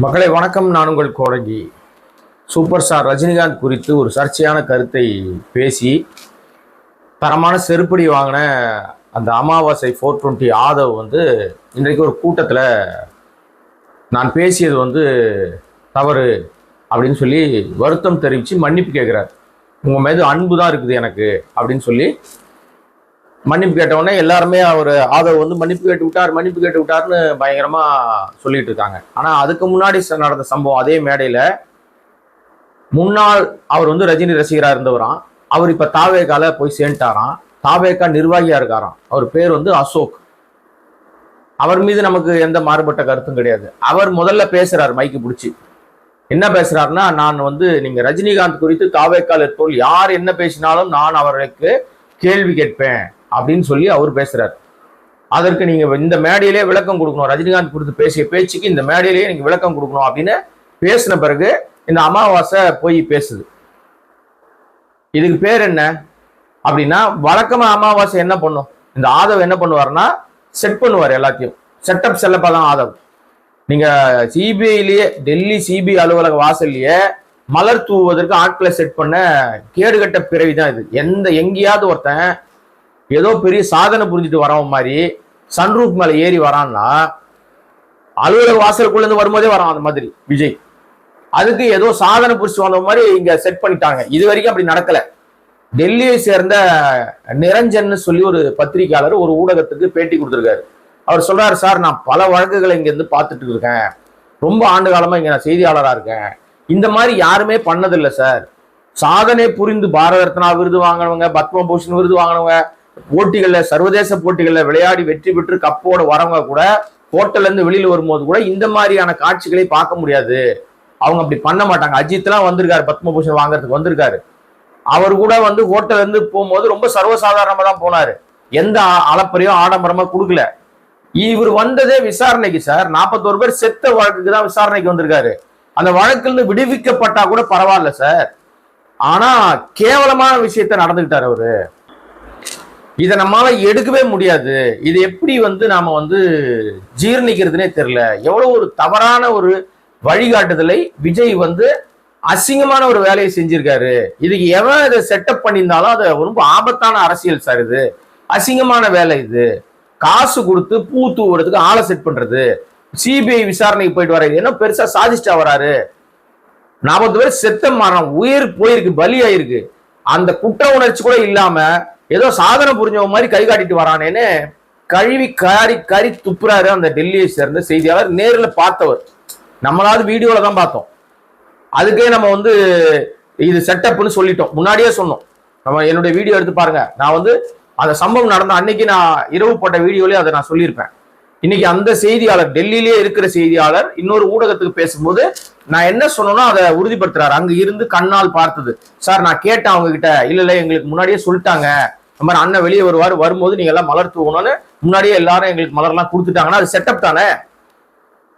மக்களை வணக்கம். நான் உங்கள் கோடங்கி. சூப்பர் ஸ்டார் ரஜினிகாந்த் குறித்து ஒரு சர்ச்சையான கருத்தை பேசி தரமான செருப்படி வாங்கின அந்த அமாவாசை 420 ஆதவ் இன்றைக்கு ஒரு கூட்டத்தில் நான் பேசியது தவறு அப்படின்னு சொல்லி வருத்தம் தெரிவித்து மன்னிப்பு கேட்குறார். உங்கள் மீது அன்பு தான் இருக்குது எனக்கு அப்படின்னு சொல்லி மன்னிப்பு கேட்டவுடனே எல்லாருமே அவர் ஆதவ் மன்னிப்பு கேட்டு விட்டார்னு பயங்கரமா சொல்லிட்டு இருக்காங்க. ஆனா அதுக்கு முன்னாடி நடந்த சம்பவம், அதே மேடையில முன்னாள் அவர் ரஜினி ரசிகரா இருந்தவராம். அவர் இப்ப தாவேகால போய் சேர்ந்துட்டாராம். தாவேகா நிர்வாகியா இருக்காராம். அவர் பேர் அசோக். அவர் மீது நமக்கு எந்த மாறுபட்ட கருத்தும் கிடையாது. அவர் முதல்ல பேசுறாரு மைக்கு பிடிச்சி. என்ன பேசுறாருன்னா, நான் நீங்க ரஜினிகாந்த் குறித்து தாவேகால இருப்போல் யார் என்ன பேசினாலும் நான் அவர்களுக்கு கேள்வி கேட்பேன் அப்படின்னு சொல்லி அவர் பேசுறாரு. அதற்கு நீங்க இந்த மேடையிலே விளக்கம் கொடுக்கணும். ரஜினிகாந்த் குறித்து பேசிய பேச்சுக்கு இந்த மேடையிலேயே நீங்க விளக்கம் கொடுக்கணும் அப்படின்னு பேசின பிறகு இந்த அமாவாசை போய் பேசுது. இதுக்கு பேர் என்ன அப்படின்னா, வழக்கமா அமாவாசை என்ன பண்ணும், இந்த ஆதவ் என்ன பண்ணுவார்னா செட் பண்ணுவார். எல்லாத்தையும் செட்டப் செல்லப்பா தான் ஆதவ். நீங்க சிபிஐலயே, டெல்லி சிபிஐ அலுவலக வாசல்லையே மலர் தூவுவதற்கு ஆட்களை செட் பண்ண கேடுகட்ட பிறவிதான் இது. எங்கேயாவது ஒருத்தன் ஏதோ பெரிய சாதனை புரிஞ்சுட்டு வரவன் மாதிரி சன்ரூப் மேல ஏறி வரான்னா, அலுவலக வாசலுக்குள்ள இருந்து வரும்போதே வரான் அந்த மாதிரி விஜய். அதுக்கு ஏதோ சாதனை புரிச்சு வந்த மாதிரி இங்க செட் பண்ணிட்டாங்க. இது வரைக்கும் அப்படி நடக்கல. டெல்லியை சேர்ந்த நிரஞ்சன் சொல்லி ஒரு பத்திரிகையாளர் ஒரு ஊடகத்துக்கு பேட்டி கொடுத்திருக்காரு. அவர் சொல்றாரு, சார் நான் பல வழக்குகளை இங்க இருந்து பார்த்துட்டு இருக்கேன், ரொம்ப ஆண்டு காலமா இங்க நான் செய்தியாளரா இருக்கேன், இந்த மாதிரி யாருமே பண்ணதில்லை சார். சாதனை புரிந்து பாரத ரத்னா விருது வாங்கினவங்க, பத்மபூஷன் விருது வாங்கினவங்க, போட்டிகள்ல சர்வதேச போட்டிகள்ல விளையாடி வெற்றி பெற்று கப்போட வரவங்க கூட ஹோட்டல்ல இருந்து வெளியில வரும்போது கூட இந்த மாதிரியான காட்சிகளை பார்க்க முடியாது. அவங்க அப்படி பண்ண மாட்டாங்க. அஜித் எல்லாம் வந்திருக்காரு, பத்மபூஷன் வாங்குறதுக்கு வந்திருக்காரு. அவர் கூட ஹோட்டல்ல இருந்து போகும்போது ரொம்ப சர்வசாதாரணமா தான் போனாரு. எந்த அளப்பறையும் ஆடம்பரமா கொடுக்கல. இவர் வந்ததே விசாரணைக்கு சார். 41 பேர் செத்த வழக்குக்கு தான் விசாரணைக்கு வந்திருக்காரு. அந்த வழக்குல இருந்து விடுவிக்கப்பட்டா கூட பரவாயில்ல சார். ஆனா கேவலமான விஷயத்த நடந்துகிட்டாரு அவரு. இதை நம்மளால எடுக்கவே முடியாது. இது எப்படி நாம ஜீர்ணிக்கிறதுனே தெரியல. எவ்வளவு ஒரு தவறான ஒரு வழிகாட்டுதலை விஜய் அசிங்கமான ஒரு வேலையை செஞ்சிருக்காரு. இதுக்கு எவன் இதை செட்டப் பண்ணியிருந்தாலும் அது ரொம்ப ஆபத்தான அரசியல் சார். இது அசிங்கமான வேலை. இது காசு கொடுத்து பூ தூவுறதுக்கு ஆளை செட் பண்றது. சிபிஐ விசாரணைக்கு போயிட்டு வர என்ன பெருசா சாதிச்சுட்டா வராரு. 40 பேர் செத்த மாறான், உயிர் போயிருக்கு, பலி ஆயிருக்கு. அந்த குற்ற உணர்ச்சி கூட இல்லாம ஏதோ சாதனை புரிஞ்சவங்க மாதிரி கை காட்டிட்டு வரானேன்னு கழுவி கறி துப்புறாரு அந்த டெல்லியை சேர்ந்த செய்தியாளர். நேரில் பார்த்தவர், நம்மளாவது வீடியோல தான் பார்த்தோம். அதுக்கே நம்ம இது செட்டப்னு சொல்லிட்டோம், முன்னாடியே சொன்னோம். நம்ம என்னுடைய வீடியோ எடுத்து பாருங்க. நான் அந்த சம்பவம் நடந்த அன்னைக்கு நான் இரவு போட்ட வீடியோலயே அதை நான் சொல்லியிருப்பேன். இன்னைக்கு அந்த செய்தியாளர், டெல்லியிலேயே இருக்கிற செய்தியாளர், இன்னொரு ஊடகத்துக்கு பேசும்போது நான் என்ன சொன்னோம்னா அதை உறுதிப்படுத்துறாரு. அங்க இருந்து கண்ணால் பார்த்தது. சார் நான் கேட்டேன் அவங்க கிட்ட, இல்ல எங்களுக்கு முன்னாடியே சொல்லிட்டாங்க, இந்த மாதிரி அண்ணன் வெளியே வரும்போது நீங்க எல்லாம் மலர் தூவணும்னு முன்னாடியே எல்லாரும் எங்களுக்கு மலர்லாம் கொடுத்துட்டாங்கன்னா அது செட்டப் தானே.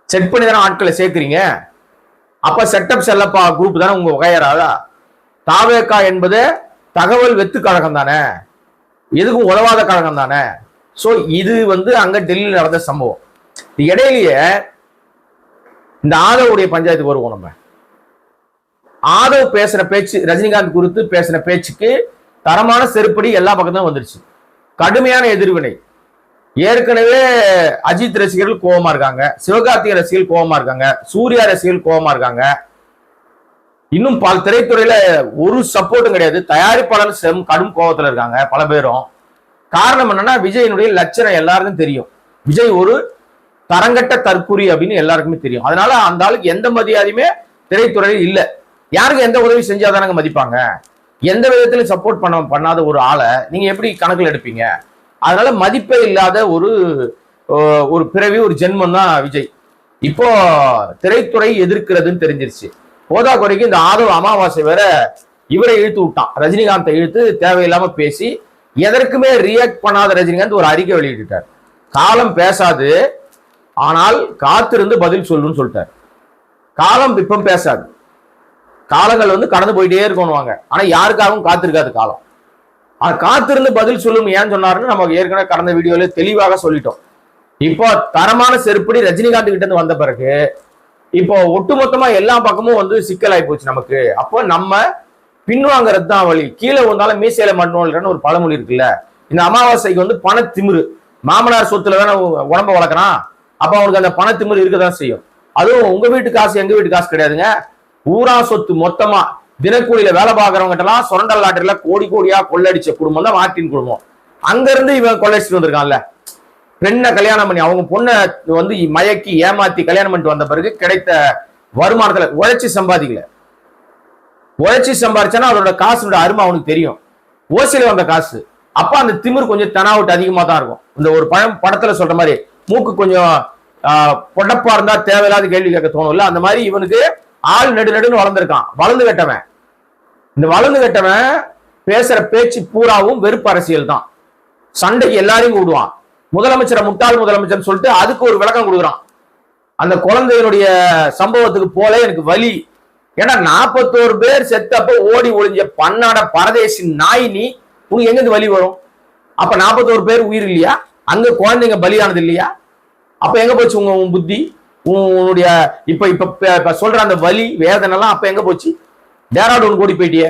செட் பண்ணி தானே ஆட்களை சேர்க்கிறீங்க. அப்ப செட்டப் செல்லப்பா குரூப் தானே உங்க வகையறாதா? தாவேகா என்பது தகவல் வெத்து கழகம் தானே, எதுக்கும் உதவாத கழகம் தானே. சோ இது அங்க டெல்லியில் நடந்த சம்பவம். இடையிலேயே இந்த ஆதவுடைய பஞ்சாயத்துக்கு வருவோம். நம்ம ஆதவ் பேசுற பேச்சு, ரஜினிகாந்த் குறித்து பேசின பேச்சுக்கு தரமான செருப்படி எல்லா பக்கத்தும் வந்துருச்சு. கடுமையான எதிர்வினை. ஏற்கனவே அஜித் ரசிகர்கள் கோபமா இருக்காங்க, சிவகார்த்திகேயன் ரசிகர்கள் கோபமா இருக்காங்க, சூர்யா ரசிகர்கள் கோபமா இருக்காங்க. இன்னும் பல திரைத்துறையில ஒரு சப்போர்ட்டும் கிடையாது. தயாரிப்பாளர் கடும் கோபத்துல இருக்காங்க பல பேரும். காரணம் என்னன்னா, விஜயனுடைய லட்சணம் எல்லாருக்கும் தெரியும். விஜய் ஒரு தரங்கட்ட தற்குறி அப்படின்னு எல்லாருக்குமே தெரியும். அதனால அந்த ஆளுக்கு எந்த மரியாதையுமே திரைத்துறையில் இல்லை. யாருக்கு எந்த உதவி செஞ்சாதானங்க மதிப்பாங்க. எந்த விதத்திலும் சப்போர்ட் பண்ணாத ஒரு ஆளை நீங்க எப்படி கணக்கில் எடுப்பீங்க? அதனால மதிப்பே இல்லாத ஒரு பிறவி, ஒரு ஜென்மம் தான் விஜய். இப்போ திரைத்துறை எதிர்க்கிறதுன்னு தெரிஞ்சிருச்சு. போதா குறைக்கு இந்த ஆதவ் அமாவாசை வேற இவரை இழுத்து விட்டான். ரஜினிகாந்தை இழுத்து தேவையில்லாம பேசி எதற்குமே ரியாக்ட் பண்ணாத ரஜினிகாந்த் ஒரு அறிக்கை வெளியிட்டார். காலம் பேசாது, ஆனால் காத்திருந்து பதில் சொல்லுன்னு சொல்லிட்டார். காலம் இப்ப பேசாது. காலங்கள் கடந்து போயிட்டே இருக்கணுவாங்க. ஆனா யாருக்காகவும் காத்திருக்காது காலம். ஆனா காத்திருந்து பதில் சொல்லும் ஏன்னு சொன்னாருன்னு நமக்கு ஏற்கனவே கடந்த வீடியோல தெளிவாக சொல்லிட்டோம். இப்போ தரமான செருப்படி ரஜினிகாந்த் கிட்ட இருந்து வந்த பிறகு இப்போ ஒட்டுமொத்தமா எல்லா பக்கமும் வந்து சிக்கலாகி போச்சு நமக்கு. அப்போ நம்ம பின்வாங்கிறது தான் வழி. கீழே வந்தாலும் மீசையில மண்ணோல்றன்னு ஒரு பழமொழி இருக்குல்ல. இந்த அமாவாசைக்கு வந்து பண திமிரு, மாமனார் சொத்துல தானே உடம்ப வளர்க்குறான். அப்ப அவனுக்கு அந்த பண திமிரு இருக்கதான் செய்யும். அதுவும் உங்க வீட்டு காசு எங்க வீட்டு காசு கிடையாதுங்க. ஊரா சொத்து மொத்தமா தினக்கூலியில வேலை பார்க்கறவங்க எல்லாம் சுரண்டல் லாட்டரியில கோடி கோடியா கொள்ளடிச்ச குடும்பம் தான் மார்ட்டின் குடும்பம். அங்க இருந்து இவன் கொள்ளைச்சிட்டு வந்திருக்கான்ல. பெண்ணை கல்யாணம் பண்ணி அவங்க பொண்ணை வந்து மயக்கி ஏமாத்தி கல்யாணம் பண்ணிட்டு வந்த பிறகு கிடைத்த வருமானத்துல உழைச்சி சம்பாதிக்கல. உழைச்சி சம்பாதிச்சானா அதோட காசோட அருமை அவனுக்கு தெரியும். ஓசியில வந்த காசு. அப்ப அந்த திமிர் கொஞ்சம் தெனாவட்டு அதிகமா தான் இருக்கும். இந்த ஒரு படத்துல சொல்ற மாதிரி மூக்கு கொஞ்சம் பொடப்பா இருந்தா தேவையில்லாத கேள்வி கேட்க தோணும்ல, அந்த மாதிரி இவனுக்கு ஆள் நடுன்னு வளர்ந்துருக்கான். வளர்ந்து கட்டவன். இந்த வளர்ந்து கட்டவன் பேசுற பேச்சு பூராவும் வெறுப்பு அரசியல் தான். சண்டைக்கு எல்லாரையும் கூடுவான். முதலமைச்சரை முட்டாள் முதலமைச்சர் சொல்லிட்டு அதுக்கு ஒரு விளக்கம் கொடுக்குறான். அந்த குழந்தையினுடைய சம்பவத்துக்கு போல எனக்கு வலி. ஏன்னா 41 பேர் செத்தப்ப ஓடி ஒளிஞ்ச பன்னாட பரதேசி நாய் நீ, உனக்கு எங்க வலி வரும்? அப்ப 41 பேர் உயிர் இல்லையா? அங்க குழந்தைங்க பலியானது இல்லையா? அப்ப எங்க போச்சு உன் புத்தி? உன்னுடைய இப்ப இப்ப சொல்ற அந்த வலி வேதனை எல்லாம் அப்ப எங்க போச்சு? டேராடூன் கூடி போயிட்டிய,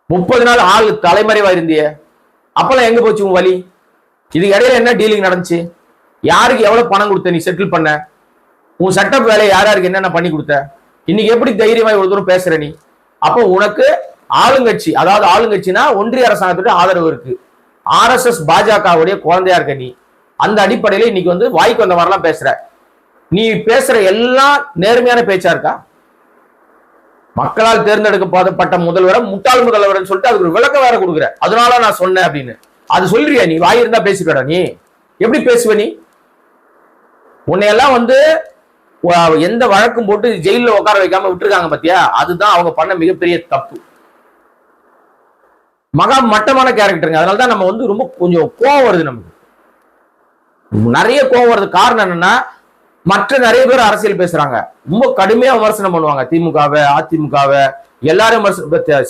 30 நாள் ஆள் தலைமறைவா இருந்திய, அப்பெல்லாம் எங்க போச்சு உன் வலி? இது இடையில என்ன டீலிங் நடந்துச்சு? யாருக்கு எவ்வளவு பணம் கொடுத்த? நீ செட்டில் பண்ண உன் செட்டப் வேலையை யாருக்கு என்னென்ன பண்ணி கொடுத்த? இன்னைக்கு எப்படி தைரியமா இவ்வளவு தூரம் பேசுற நீ? அப்போ உனக்கு ஆளுங்கட்சி, அதாவது ஆளுங்கட்சினா ஒன்றிய அரசாங்கத்துக்கு ஆதரவு இருக்கு. RSS பாஜகவுடைய குழந்தையா இருக்க நீ. அந்த அடிப்படையில இன்னைக்கு வந்து வாய்க்கு வந்த மாதிரிலாம் பேசுற. நீ பேசுற எல்லாம் நேர்மையான பேச்சா இருக்கா? மக்களால் தேர்ந்தெடுக்கப்பட்ட முதல்வரை முட்டாள் முதல்வர் சொல்லிட்டு அதுக்கு ஒரு விளக்கம் வேற கொடுக்குற. அதனால நான் சொன்னேன் அப்படின்னு அது சொல்றியா? நீ வாய் இருந்தா பேசிக்கடா. நீ எப்படி பேசுவ? நீ உன்னையெல்லாம் வந்து எந்த வழக்கும் போட்டு ஜெயில உட்கார வைக்காம விட்டுருக்காங்க பாத்தியா? அதுதான் அவங்க பண்ண மிகப்பெரிய தப்பு. மகா மட்டமான கேரக்டருங்க. அதனாலதான் நம்ம வந்து ரொம்ப கொஞ்சம் கோவம் வருது. நமக்கு நிறைய கோவம் வருது. காரணம் என்னன்னா, மற்ற நிறைய பேர் அரசியல் பேசுறாங்க, ரொம்ப கடுமையா விமர்சனம் பண்ணுவாங்க. திமுகவை, அதிமுகவை எல்லாரும்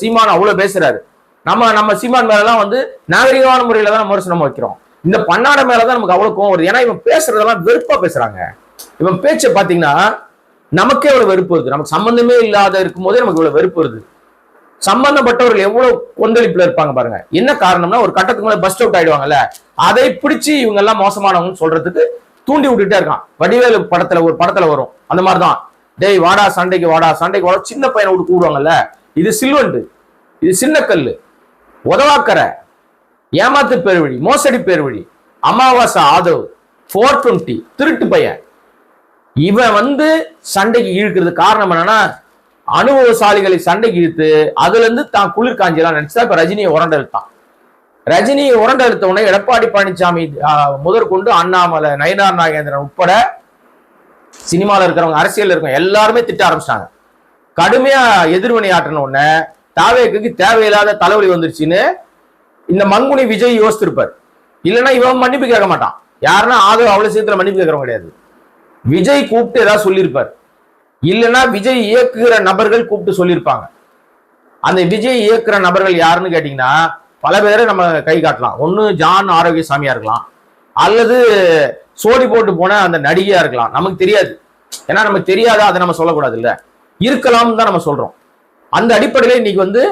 சீமான் அவ்வளவு பேசுறாரு. நம்ம சீமான் மேலாம் வந்து நாகரிகமான முறையில தான் விமர்சனம் வைக்கிறோம். இந்த பன்னாட மேலதான் நமக்கு அவ்வளவு கோவம் வருது. ஏன்னா இவன் பேசுறதெல்லாம் வெறுப்பா பேசுறாங்க. இவன் பேச்ச பாத்தீங்கன்னா நமக்கே எவ்வளவு வெறுப்பு வருது. நமக்கு சம்பந்தமே இல்லாத இருக்கும் போதே நமக்கு இவ்வளவு வெறுப்பு வருது. சம்பந்தப்பட்டவர்கள் எவ்வளவு கொந்தளிப்புல இருப்பாங்க பாருங்க. என்ன காரணம்னா, ஒரு கட்டத்துக்கு மேல பஸ்ட் அவுட் ஆயிடுவாங்கல்ல, அதை பிடிச்சி இவங்க எல்லாம் மோசமானவங்கன்னு சொல்றதுக்கு தூண்டி விட்டுட்டே இருக்கான். வடிவேலு ஒரு படத்துல வரும் அந்த மாதிரிதான். டேய் வாடா சண்டைக்கு வாடா, சண்டைக்கு வாடா, சின்ன பையனை விட்டு கூடுவாங்கல்ல. இது சில்வண்டு, இது சின்ன கல்லு, உதவாக்கரை, ஏமாத்து பேர் வழி, மோசடி பேர் வழி, அமாவாசை ஆதவ், 420 திருட்டு பையன். இவன் வந்து சண்டைக்கு இழுக்கிறது காரணம் என்னன்னா, அனுபவசாலிகளை சண்டைக்கு இழுத்து அதுல இருந்து தான் குளிர் காஞ்சியெல்லாம் நினைச்சா இப்ப ரஜினியை உரண்ட இழுத்தான். ரஜினியை உரண்ட இழுத்த உடனே எடப்பாடி பழனிசாமி முதற்கொண்டு அண்ணாமலை, நயினார் நாகேந்திரன் உட்பட சினிமாவில் இருக்கிறவங்க, அரசியல் இருக்கிறவங்க எல்லாருமே திட்ட ஆரம்பிச்சிட்டாங்க. கடுமையா எதிர்வினை ஆற்றின உடனே தாவேக்கு தேவையில்லாத தலைவலி வந்துருச்சுன்னு இந்த மங்குனி விஜய் யோசித்திருப்பார். இல்லைன்னா இவன் மன்னிப்பு கேட்க மாட்டான். யாருன்னா ஆதரவு அவ்வளவு சீக்கிரம் மன்னிப்பு கேட்கறவங்க கிடையாது. விஜய் கூப்பிட்டு ஏதாவது சொல்லியிருப்பார். இல்லைன்னா விஜய் இயக்குகிற நபர்கள் கூப்பிட்டு சொல்லியிருப்பாங்க. அந்த விஜய் இயக்குற நபர்கள் யாருன்னு கேட்டீங்கன்னா பல பேரை நம்ம கை காட்டலாம். ஒண்ணு ஜான் ஆரோக்கியசாமியா இருக்கலாம், அல்லது சோடி போட்டு போன அந்த நடிகையா இருக்கலாம். நமக்கு தெரியாது. ஏன்னா நமக்கு தெரியாதா, அதை நம்ம சொல்லக்கூடாது இல்ல, இருக்கலாம்னு தான் நம்ம சொல்றோம். அந்த அடிப்படையில இன்னைக்கு வந்து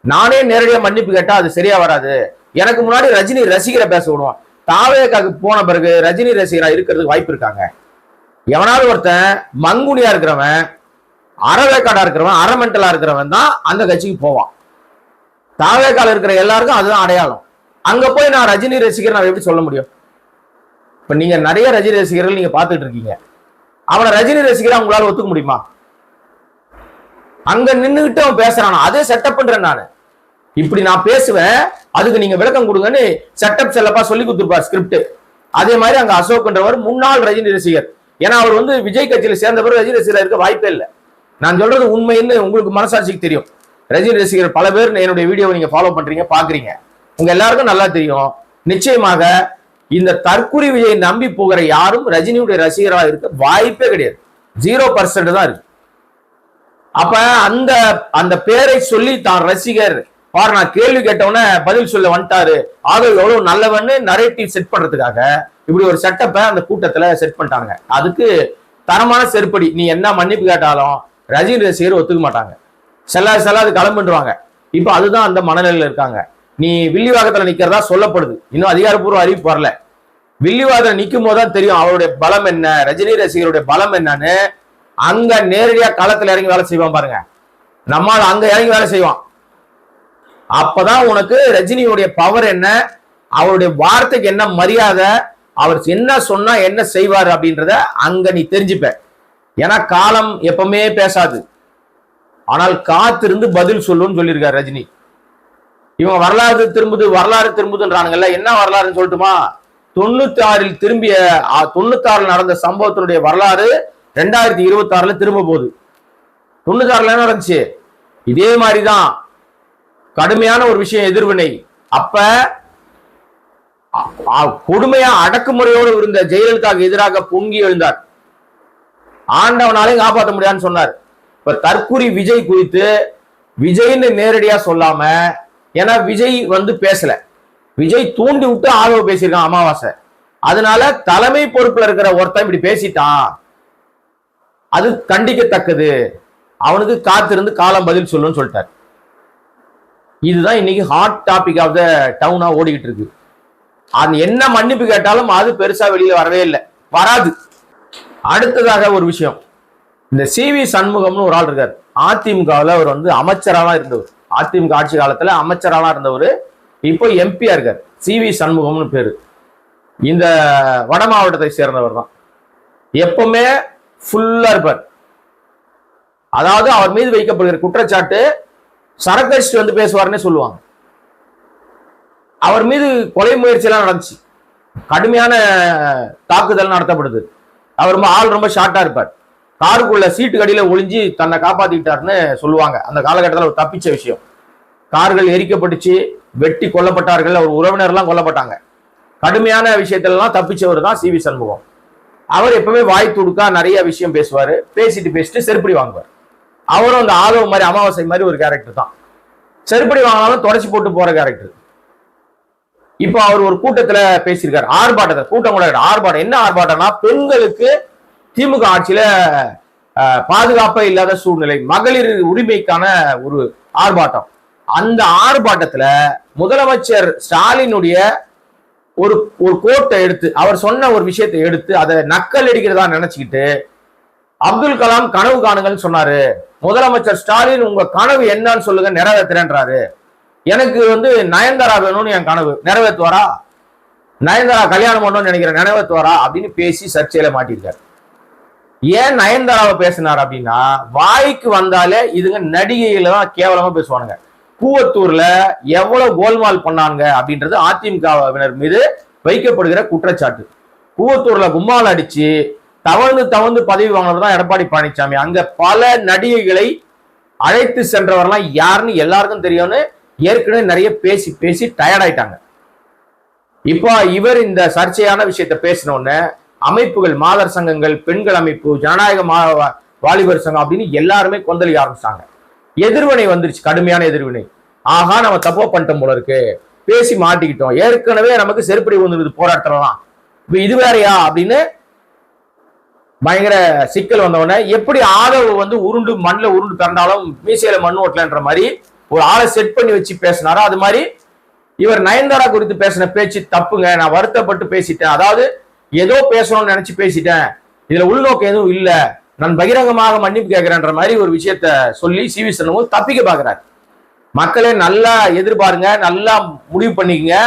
நானே நேரடியா மன்னிப்பு கேட்டா அது சரியா வராது. எனக்கு முன்னாடி ரஜினி ரசிகரை பேச விடுவோம். தாவேக்காக்கு போன பிறகு ரஜினி ரசிகரா இருக்கிறதுக்கு வாய்ப்பு இருக்காங்க. எவனாவது ஒருத்தன் மங்குனியா இருக்கிறவன், அறவேக்காடா இருக்கிறவன், அறமெண்டலா இருக்கிறவன் தான் அந்த கட்சிக்கு போவான். தாவேக்கால இருக்கிற எல்லாருக்கும் அதுதான் அடையாளம். அங்க போய் நான் ரஜினி ரசிகர் நான் எப்படி சொல்ல முடியும்? இப்ப நீங்க நிறைய ரஜினி ரசிகர்கள் நீங்க பாத்துட்டு இருக்கீங்க. அவனை ரஜினி ரசிகரா உங்களால ஒத்துக்க முடியுமா? அங்க நின்றுகிட்டு அவன் பேசுறான், அதே செட்டப் பண்றேன் நானு, இப்படி நான் பேசுவேன், அதுக்கு நீங்க விளக்கம் கொடுங்கன்னு செட்டப் செல்லப்பா சொல்லி கொடுத்துருப்பார் ஸ்கிரிப்ட். அதே மாதிரி அங்க அசோக்ன்றவர் முன்னாள் ரஜினி ரசிகர். ஏன்னா அவர் வந்து விஜய் கட்சியில சேர்ந்தவர் ரஜினி ரசிகர் இருக்க வாய்ப்பே இல்லை. நான் சொல்றது உண்மைன்னு உங்களுக்கு மனசாட்சிக்கு தெரியும். ரஜினி ரசிகர் பல பேர் என்னுடைய வீடியோவை நீங்க ஃபாலோ பண்றீங்க, பாக்குறீங்க. உங்க எல்லாருக்கும் நல்லா தெரியும். நிச்சயமாக இந்த தற்குறி விஜயை நம்பி போகிற யாரும் ரஜினியுடைய ரசிகராக இருக்க வாய்ப்பே கிடையாது. 0% தான் இருக்கு. அப்ப அந்த அந்த பேரை சொல்லி தான் ரசிகர் பாரு, நான் கேள்வி கேட்டவன பதில் சொல்ல வந்துட்டாரு, ஆதரவு எவ்வளவு நல்லவன்னு நரேட்டிவ் செட் பண்றதுக்காக இப்படி ஒரு செட்டப்பை அந்த கூட்டத்துல செட் பண்ணிட்டாங்க. அதுக்கு தரமான செருப்படி. நீ என்ன மன்னிப்பு கேட்டாலும் ரஜினி ரசிகர் ஒத்துக்க மாட்டாங்க, செல்லாது கிளம்பிடுவாங்க. இப்ப அதுதான் அந்த மனநிலையில இருக்காங்க. நீ வில்லிவாக்கத்துல நிக்கிறதா சொல்லப்படுது, இன்னும் அதிகாரப்பூர்வ அறிவிப்பு வரல. வில்லிவாக்கத்துல நிக்கும் போதுதான் தெரியும் அவருடைய பலம் என்ன, ரஜினி ரசிகருடைய பலம் என்னன்னு. அங்க நேரடியா களத்துல இறங்கி வேலை செய்வான் பாருங்க, நம்மால் அங்க இறங்கி வேலை செய்வான். அப்பதான் உனக்கு ரஜினியுடைய பவர் என்ன, அவருடைய வார்த்தைக்கு என்ன மரியாதை, அவர் என்ன சொன்னா என்ன செய்வார் அப்படின்றத அங்க நீ தெரிஞ்சுப்ப. ஏன்னா காலம் எப்பவுமே பேசாது, ஆனால் காத்திருந்து பதில் சொல்லுன்னு சொல்லியிருக்காரு ரஜினி. இவங்க வரலாறு திரும்புதுன்றானுங்கல்ல, என்ன வரலாறுன்னு சொல்லட்டுமா? 96 திரும்பிய 96 நடந்த சம்பவத்தினுடைய வரலாறு 2026 திரும்ப போகுது. 96 என்ன நடந்துச்சு? இதே மாதிரிதான் கடுமையான ஒரு விஷயம், எதிர்வினை. அப்ப கொடுமையா அடக்குமுறையோடு இருந்த ஜெயலலிதாவுக்கு எதிராக பொங்கி எழுந்தார். ஆண்டவனாலையும் காப்பாற்ற முடியாதுன்னு சொன்னார். இப்ப தற்குறி விஜய் குறித்து விஜய்னு நேரடியா சொல்லாம, ஏன்னா விஜய் பேசல, விஜய் தூண்டி விட்டு ஆதரவு பேசியிருக்கான் அமாவாசை. அதனால தலைமை பொறுப்புல இருக்கிற ஒருத்தன் இப்படி பேசிட்டான், அது கண்டிக்கத்தக்கது, அவனுக்கு காத்திருந்து காலம் பதில் சொல்லுன்னு சொல்லிட்டார். இதுதான் இன்னைக்கு ஹாட் டாபிக் ஆஃப் த டவுனா ஓடிக்கிட்டு இருக்கு. அது என்ன மன்னிப்பு கேட்டாலும் அது பெருசா வெளியில வரவே இல்லை, வராது. அடுத்ததாக ஒரு விஷயம், இந்த CV சண்முகம்னு ஒரு ஆள் இருக்கார். அதிமுகவில் அவர் அமைச்சராக இருந்தவர், அதிமுக ஆட்சி காலத்துல அமைச்சராக இருந்தவர். இப்போ MP இருக்கார். CV சண்முகம்னு பேரு. இந்த வட மாவட்டத்தை சேர்ந்தவர் தான். எப்பவுமே ஃபுல்லா இருப்பார். அதாவது அவர் மீது வைக்கப்படுகிற குற்றச்சாட்டு சரக்கடிச்சுட்டு பேசுவார்னே சொல்லுவாங்க. அவர் மீது கொலை முயற்சி எல்லாம் நடந்துச்சு, கடுமையான தாக்குதல் நடத்தப்படுது. அவர் ஆள் ரொம்ப ஷார்ட்டா இருப்பார். காருக்குள்ள சீட்டு கடியில ஒளிஞ்சு தன்னை காப்பாத்திக்கிட்டாருன்னு சொல்லுவாங்க. அந்த காலகட்டத்தில் ஒரு தப்பிச்ச விஷயம். கார்கள் எரிக்கப்பட்டுச்சு, வெட்டி கொல்லப்பட்டார்கள், அவர் உறவினர்லாம் கொல்லப்பட்டாங்க. கடுமையான விஷயத்திலாம் தப்பிச்சவர் தான் CV சண்முகம். அவர் எப்பவுமே வாய் துடுக்கா நிறைய விஷயம் பேசுவாரு, பேசிட்டு செருப்படி வாங்குவார். அவரும் அந்த ஆதவ மாதிரி அமாவாசை மாதிரி ஒரு கேரக்டர் தான். செருப்படி வாங்கினாலும் தொடச்சி போட்டு போற கேரக்டர். இப்போ அவர் ஒரு கூட்டத்துல பேசியிருக்காரு, ஆர்ப்பாட்டத்தை, கூட்டம் கூட ஆர்ப்பாட்டம். என்ன ஆர்ப்பாட்டம்னா, பெண்களுக்கு திமுக ஆட்சியில பாதுகாப்பே இல்லாத சூழ்நிலை, மகளிர் உரிமைக்கான ஒரு ஆர்ப்பாட்டம். அந்த ஆர்ப்பாட்டத்துல முதலமைச்சர் ஸ்டாலினுடைய ஒரு கோட்டை எடுத்து, அவர் சொன்ன ஒரு விஷயத்தை எடுத்து அதை நக்கல் அடிக்கிறதா நினைச்சுக்கிட்டு அப்துல் கலாம் கனவு காணுங்கன்னு சொன்னாரு. முதலமைச்சர் ஸ்டாலின் உங்க கனவு என்னன்னு சொல்லுங்க, நிறைவேற்றுறேன்றாரு. எனக்கு நயன்தாரா வேணும்னு என் கனவு, நிறைவேற்றுவாரா? நயன்தாரா கல்யாணம் பண்ணணும்னு நினைக்கிறேன், நிறைவேற்றுவாரா? அப்படின்னு பேசி சர்ச்சையில மாட்டிருக்காரு. ஏன் நயன்தாராவை பேசினார் அப்படின்னா, வாய்க்கு வந்தாலே இதுங்க நடிகையில தான் கேவலமா பேசுவானுங்க. கூவத்தூர்ல எவ்வளவு கோல்மால் பண்ணாங்க அப்படின்றது அதிமுகவினர் மீது வைக்கப்படுகிற குற்றச்சாட்டு. கூவத்தூர்ல கும்மால் அடிச்சு தவழ்ந்து பதவி வாங்கினதுதான் எடப்பாடி பழனிசாமி. அங்க பல நடிகைகளை அழைத்து சென்றவர்லாம் யாருன்னு எல்லாருக்கும் தெரியும்னு ஏற்கனவே நிறைய பேசி டயர்ட் ஆயிட்டாங்க. இப்போ இவர் இந்த சர்ச்சையான விஷயத்த பேசினோன்னு அமைப்புகள், மாதர் சங்கங்கள், பெண்கள் அமைப்பு, ஜனநாயக வாலிபர் சங்கம் அப்படின்னு எல்லாருமே கொந்தளிக்க ஆரம்பிச்சாங்க. எதிர்வினை வந்துருச்சு, கடுமையான எதிர்வினை. ஆகா, நம்ம தப்போ பண்ணிட்டோம் போல இருக்கு, பேசி மாட்டிக்கிட்டோம், ஏற்கனவே நமக்கு செருப்படி வந்துருது போராட்டம்லாம், இப்ப இது வேறையா அப்படின்னு பயங்கர சிக்கல் வந்தவொடனே, எப்படி ஆதரவு உருண்டு மண்ணில் உருண்டு பிறந்தாலும் மீசையில மண் ஓட்டலன்ற மாதிரி ஒரு ஆளை செட் பண்ணி வச்சு பேசினாரோ, அது மாதிரி இவர் நயன்தாரா குறித்து பேசின பேச்சு தப்புங்க, நான் வருத்தப்பட்டு பேசிட்டேன், அதாவது ஏதோ பேசணும்னு நினைச்சு பேசிட்டேன், இதுல உள்நோக்கம் எதுவும் இல்ல, நான் பகிரங்கமாக மன்னிப்பு கேட்கிறேன்ற மாதிரி ஒரு விஷயத்த சொல்லி CV சண்முகம் தப்பிக்க பாக்குறாரு. மக்களே நல்லா எதிர்பாருங்க, நல்லா முடிவு பண்ணிக்கங்க,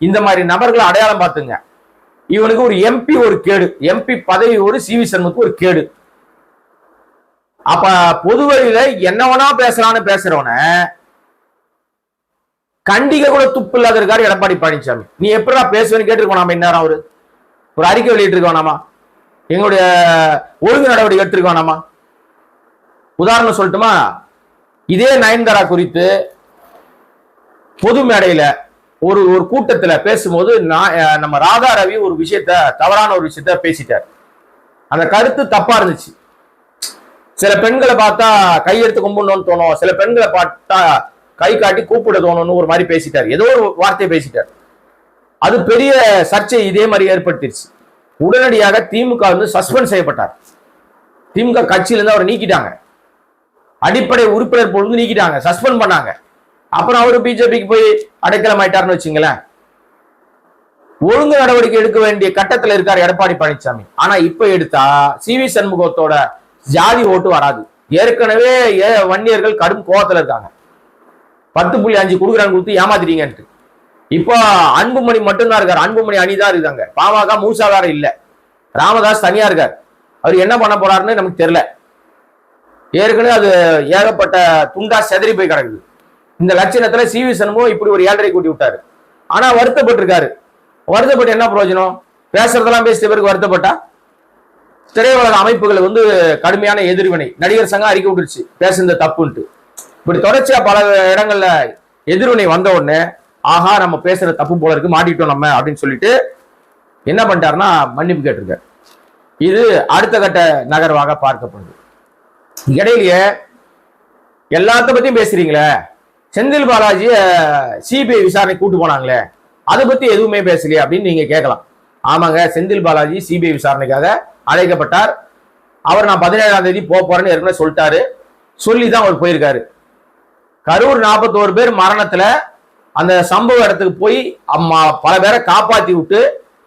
இந்த மாதிரி நபர்களை அடையாளம் பார்த்துங்க. இவனுக்கு ஒரு MP ஒரு கேடு, MP பதவி ஒரு CV சண்முகத்துக்கு ஒரு கேடு. அப்ப பொது வழியில என்னவனா பேசலான்னு பேசுறவன கண்டிக்க கூட துப்பு இல்லாத இருக்காரு எடப்பாடி பழனிசாமி. நீ எப்படா பேசுவேன்னு கேட்டிருக்கோம் நாம, இந்நேரம் அவரு ஒரு அறிக்கை வெளியிட்டு இருக்கோம், எங்களுடைய ஒழுங்கு நடவடிக்கை எடுத்திருக்கோம் நாம. உதாரணம் சொல்லட்டுமா, இதே நயன்தாரா குறித்து பொது மேடையில ஒரு கூட்டத்துல பேசும்போது நம்ம ராதா ரவி ஒரு விஷயத்த, தவறான ஒரு விஷயத்த பேசிட்டார். அந்த கருத்து தப்பா இருந்துச்சு. சில பெண்களை பார்த்தா கையெடுத்து கும்பிடணும்னு தோணும், சில பெண்களை பார்த்தா கை காட்டி கூப்பிட தோணும்னு ஒரு மாதிரி பேசிட்டார், ஏதோ ஒரு வார்த்தையை பேசிட்டார். அது பெரிய சர்ச்சை இதே மாதிரி ஏற்படுத்திருச்சு. உடனடியாக திமுக சஸ்பெண்ட் செய்யப்பட்டார். திமுக கட்சியிலிருந்து அவரை நீக்கிட்டாங்க, அடிப்படை உறுப்பினர் பொழுது நீக்கிட்டாங்க, சஸ்பெண்ட் பண்ணாங்க. அப்புறம் அவரு பிஜேபிக்கு போய் அடைக்கலம் ஆயிட்டாருன்னு வச்சுங்களேன். ஒழுங்கு நடவடிக்கை எடுக்க வேண்டிய கட்டத்தில் இருக்காரு எடப்பாடி பழனிசாமி. ஆனா இப்ப எடுத்தா சிவி சண்முகத்தோட ஜாதி ஓட்டு வராது. ஏற்கனவே வன்னியர்கள் கடும் கோபத்துல இருக்காங்க. 10.5 கொடுக்குறான்னு கொடுத்து ஏமாத்திட்டீங்கன்ட்டு. இப்போ அன்புமணி மட்டும்தான் இருக்காரு, அன்புமணி அணிதான் இருக்காங்க. பாமக மூசா வேற இல்ல, ராமதாஸ் தனியா இருக்காரு. அவர் என்ன பண்ண போறாருன்னு நமக்கு தெரியல. ஏற்கனவே அது ஏகப்பட்ட துண்டா செதறி போய் கிடக்குது. இந்த லட்சணத்துல சிவி சண்முகம் இப்படி ஒரு 7.5 கூட்டி விட்டாரு. ஆனா வருத்தப்பட்டு இருக்காரு. வருத்தப்பட்டு என்ன பிரயோஜனம்? பேசுறதெல்லாம் பேசிய பிறகு வருத்தப்பட்டா திரையுலக அமைப்புகள் வந்து கடுமையான எதிர்வினை. நடிகர் சங்கம் அறிக்கை விட்டுருச்சு பேசுறது தப்புன்ட்டு. இப்படி தொடர்ச்சியா பல இடங்கள்ல எதிர்வினை வந்த உடனே ஆஹா நம்ம பேசுற தப்பு போல இருக்கு, மாட்டிட்டோம் நம்ம அப்படின்னு சொல்லிட்டு என்ன பண்ணிட்டாருன்னா மன்னிப்பு கேட்டிருக்காரு. இது அடுத்த கட்ட நகர்வாக பார்க்கப்படுது. இடையிலேயே எல்லாத்த பத்தியும் பேசுறீங்களே, செந்தில் பாலாஜிய சிபிஐ விசாரணை கூட்டு போனாங்களே அதை பத்தி எதுவுமே பேசலையே அப்படின்னு நீங்க கேட்கலாம். ஆமாங்க, செந்தில் பாலாஜி சிபிஐ விசாரணைக்காக அழைக்கப்பட்டார். அவர் நான் 17ஆம் தேதி போறேன்னு ஏற்கனவே சொல்லிட்டாரு. சொல்லிதான் அவர் போயிருக்காரு. கரூர் 41 பேர் மரணத்துல அந்த சம்பவ இடத்துக்கு போய் பல பேரை காப்பாத்தி விட்டு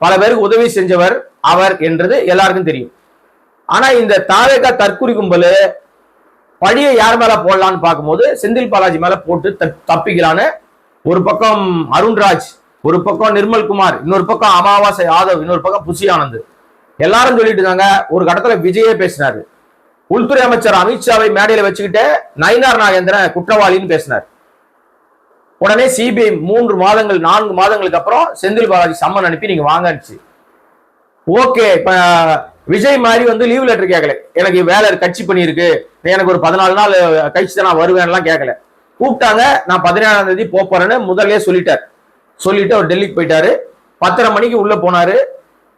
பல பேருக்கு உதவி செஞ்சவர் அவர் என்றது எல்லாருக்கும் தெரியும். ஆனா இந்த தாவேகா தற்குறி கும்பல் பழியை யார் மேல போடலான்னு பார்க்கும்போது செந்தில் பாலாஜி மேல போட்டு தப்பிக்கலான்னு ஒரு பக்கம் அருண்ராஜ், ஒரு பக்கம் நிர்மல்குமார், இன்னொரு பக்கம் அமாவாசை யாதவ், இன்னொரு பக்கம் புசி ஆனந்த் எல்லாரும் சொல்லிட்டு இருந்தாங்க. ஒரு கட்டத்துல விஜயே பேசினாரு. உள்துறை அமைச்சர் அமித்ஷாவை மேடையில வச்சுக்கிட்டு நயினார் நாகேந்திரன் குற்றவாளின்னு பேசினார். உடனே சிபிஐ 3 மாதங்கள் 4 மாதங்களுக்கு அப்புறம் செந்தில் பாலாஜி சம்மன் அனுப்பி நீங்க வாங்கச்சு. ஓகே, இப்ப விஜய் மாதிரி வந்து லீவ் லெட்டர் கேட்கல, எனக்கு வேலை கட்சி பண்ணிருக்கு, எனக்கு ஒரு 14 நாள் கழிச்சு தான் நான் வருவேன்லாம் கேட்கல. கூப்பிட்டாங்க, நான் 17ஆம் தேதி போறேன்னு முதல்ல சொல்லிட்டார். சொல்லிட்டு அவர் டெல்லிக்கு போயிட்டாரு. 10:30 மணிக்கு உள்ள போனாரு,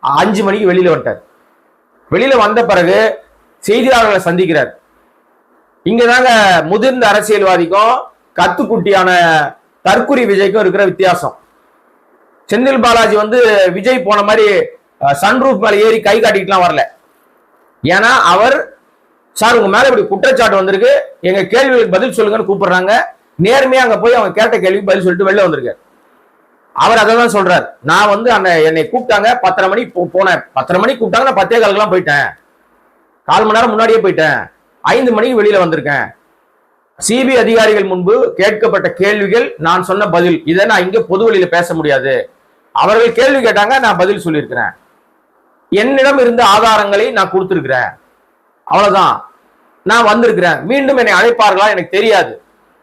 5 மணிக்கு வெளியில வந்துட்டார். வெளியில வந்த பிறகு செய்தியாளர்களை சந்திக்கிறார். இங்கதாங்க முதிர்ந்த அரசியல்வாதிக்கும் கத்துக்குட்டியான தற்குறி விஜய்க்கும் இருக்கிற வித்தியாசம். செந்தில் பாலாஜி வந்து விஜய் போன மாதிரி சன்ரூப் மேல ஏறி கை காட்டிட்டுலாம் வரல. ஏன்னா அவர் சார் உங்க மேல இப்படி குற்றச்சாட்டு வந்திருக்கு, எங்க கேள்விகளுக்கு பதில் சொல்லுங்கன்னு கூப்பிடுறாங்க. நேர்மையா அங்க போய் அவங்க கேட்ட கேள்விக்கு பதில் சொல்லிட்டு வெளில வந்திருக்காரு. அவர் அதை தான் சொல்றாரு. நான் வந்து என்னை கூப்பிட்டாங்க 10:30 மணிக்கு போனேன். 10:30 மணிக்கு கூப்பிட்டாங்க, நான் 10:15 போயிட்டேன், 4 மணி நேரம் முன்னாடியே போயிட்டேன், 5 மணிக்கு வெளியில வந்திருக்கேன். சிபிஐ அதிகாரிகள் முன்பு கேட்கப்பட்ட கேள்விகள் நான் சொன்ன பதில், இதை நான் இங்க பொது வெளியில பேச முடியாது. அவர்கள் கேள்வி கேட்டாங்க, நான் பதில் சொல்லியிருக்கிறேன். என்னிடம் இருந்த ஆதாரங்களை நான் கொடுத்திருக்கிறேன், அவ்வளவுதான். நான் வந்திருக்கிறேன், மீண்டும் என்னை அழைப்பார்களா எனக்கு தெரியாது,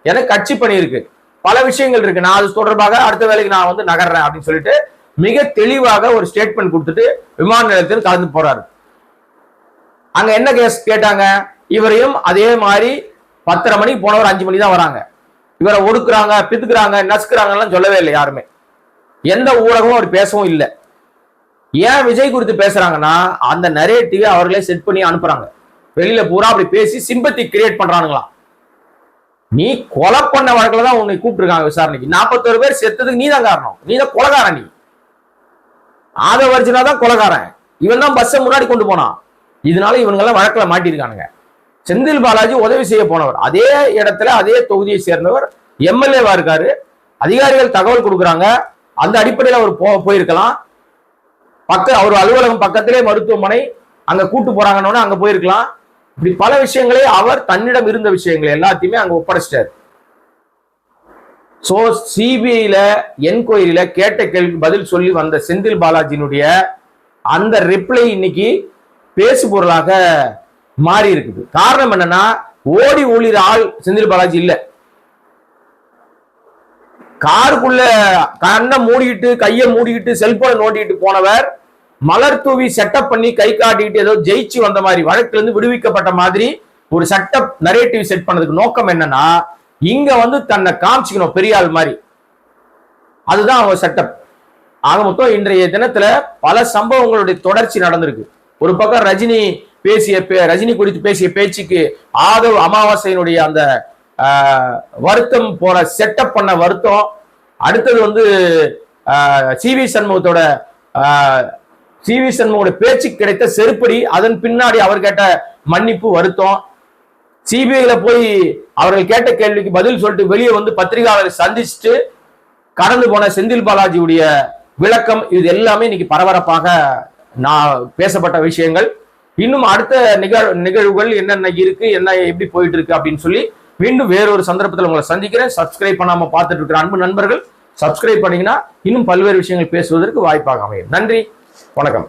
எனக்கு கட்சி பணி இருக்கு, பல விஷயங்கள் இருக்கு, நான் அது தொடர்பாக அடுத்த வேலைக்கு நான் வந்து நகர்றேன் அப்படின்னு சொல்லிட்டு மிக தெளிவாக ஒரு ஸ்டேட்மெண்ட் கொடுத்துட்டு விமான நிலையத்தில் கலந்து போறாரு. அங்க என்ன கேஸ் கேட்டாங்க, இவரையும் அதே மாதிரி 10:30 மணிக்கு போனவர் 5 மணி தான் வராங்க. இவரை ஒடுக்குறாங்க, பித்துக்குறாங்க, நசுக்குறாங்கலாம் சொல்லவே இல்லை யாருமே. எந்த ஊடகமும் அவர் பேசவும் இல்லை. ஏன் விஜய் குறித்து பேசுறாங்கன்னா அந்த நரேட்டிவை அவர்களே செட் பண்ணி அனுப்புறாங்க. வெளியில பூரா அப்படி பேசி சிம்பத்தி கிரியேட் பண்றானுங்களாம். நீ கொலை பண்ண வழக்குல தான் உன்னை கூப்பிட்டுருக்காங்க விசாரணைக்கு. 41 பேர் செத்ததுக்கு நீ தான் காரணம், நீ தான் கொலைகாரன். நீ ஆதவர்ஜனா தான் கொலைகாரன், இவன் தான் பஸ்ஸை முன்னாடி கொண்டு போனான். இதனால இவங்கெல்லாம் வழக்கில் மாட்டியிருக்கானுங்க. செந்தில் பாலாஜி உதவி செய்ய போனவர், அதே இடத்துல அதே தொகுதியை சேர்ந்தவர், எம்எல்ஏவா இருக்காரு. அதிகாரிகள் தகவல் கொடுக்குறாங்க, அந்த அடிப்படையில் அவர் போயிருக்கலாம். அவர் அலுவலகம் பக்கத்திலே மருத்துவமனை, அங்க கூட்டு போறாங்கன்னு அங்க போயிருக்கலாம். இப்படி பல விஷயங்களே அவர் தன்னிடம் இருந்த விஷயங்களை எல்லாத்தையுமே அங்க ஒப்படைச்சிட்டார். சோ சிபிஐல என்கொயரியில கேட்ட கேள்விக்கு பதில் சொல்லி வந்த செந்தில் பாலாஜியினுடைய அந்த ரிப்ளை இன்னைக்கு பேசு பொருளாக மாறி இருக்குது. காரணம் என்னன்னா, ஓடி ஒளிர ஆள் செந்தில் பாலாஜி இல்ல. காருக்குள்ள கண்ணை மூடிக்கிட்டு கையை மூடிக்கிட்டு செல்போனை நோண்டிட்டு போனவர் மலர் தூவி செட்டப் பண்ணி கை காட்டிட்டு ஏதோ ஜெயிச்சு வந்த மாதிரி, வழக்குல இருந்து விடுவிக்கப்பட்ட மாதிரி ஒரு செட்டப் நரேட்டிவ் செட் பண்ணதுக்கு நோக்கம் என்னன்னா, இங்க வந்து தன்னை காமிச்சுக்கணும் பெரிய ஆள் மாதிரி. அதுதான் அவங்க செட்டப். ஆக மொத்தம் இன்றைய தினத்துல பல சம்பவங்களுடைய தொடர்ச்சி நடந்திருக்கு. ஒரு பக்கம் ரஜினி குறித்து பேசிய பேச்சுக்கு ஆதவ் அமாவாசையினுடைய அந்த வருத்தம் போற செட்டப் பண்ண வருத்தம். அடுத்தது வந்து சிவி சண்முகத்தோட சி.வி. சண்முகனுடைய பேச்சு கிடைத்த செருப்படி, அதன் பின்னாடி அவர் கேட்ட மன்னிப்பு, வருத்தம், சிபிஐல போய் அவர்கள் கேட்ட கேள்விக்கு பதில் சொல்லிட்டு வெளியே வந்து பத்திரிகையாளரை சந்திச்சுட்டு கடந்து போன செந்தில் பாலாஜியுடைய விளக்கம், இது எல்லாமே இன்னைக்கு பரபரப்பாக நான் பேசப்பட்ட விஷயங்கள். இன்னும் அடுத்த நிகழ்வுகள் என்னென்ன இருக்கு, என்ன எப்படி போயிட்டு இருக்கு அப்படின்னு சொல்லி மீண்டும் வேறொரு சந்தர்ப்பத்தில் உங்களை சந்திக்கிறேன். சப்ஸ்கிரைப் பண்ணாம பார்த்துட்டு இருக்கிற அன்பு நண்பர்கள் சப்ஸ்கிரைப் பண்ணீங்கன்னா இன்னும் பல்வேறு விஷயங்கள் பேசுவதற்கு வாய்ப்பாக அமையும். நன்றி, வணக்கம்.